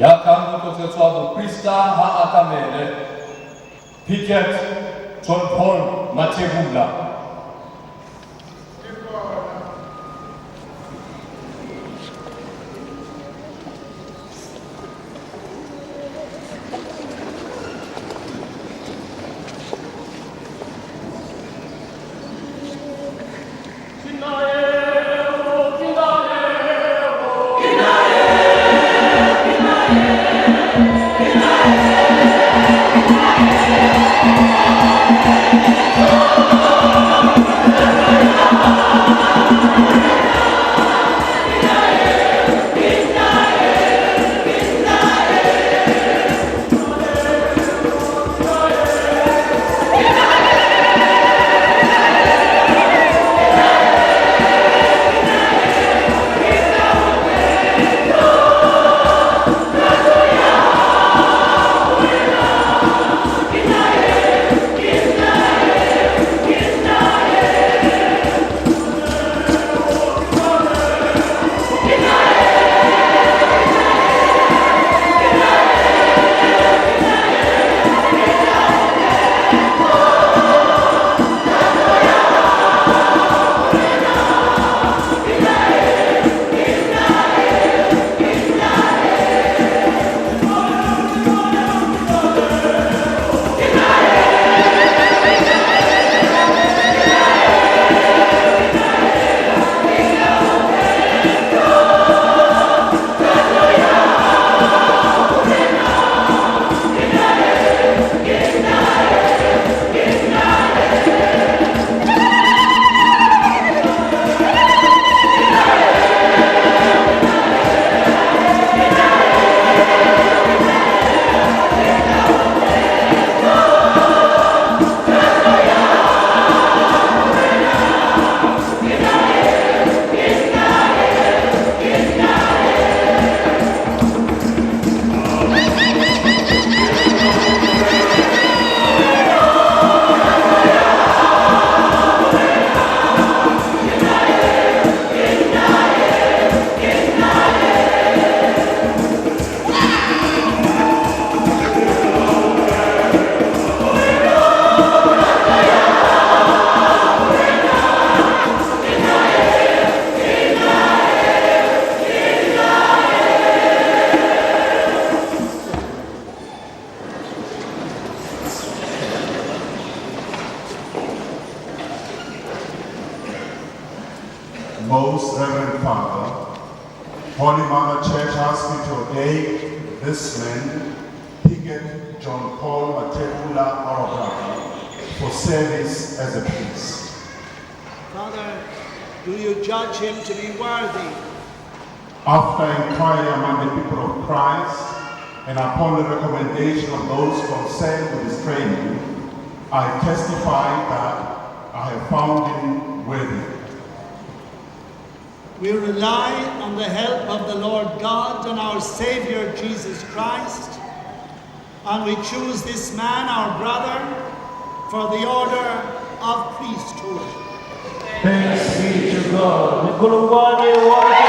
약한 곳에 수하고 크리스타 하아타메레 피켓 존폴 마체불라 Most Reverend Father, Holy Mother Church asks me to aid this man, Piget John Paul Mathebula, our brother, for service as a priest. Father, do you judge him to be worthy? After inquiry among the people of Christ, and upon the recommendation of those concerned with his training, I testify that I have found him worthy. We rely on the help of the Lord God and our Savior Jesus Christ, and we choose this man, our brother, for the order of priesthood. Thanks be to God.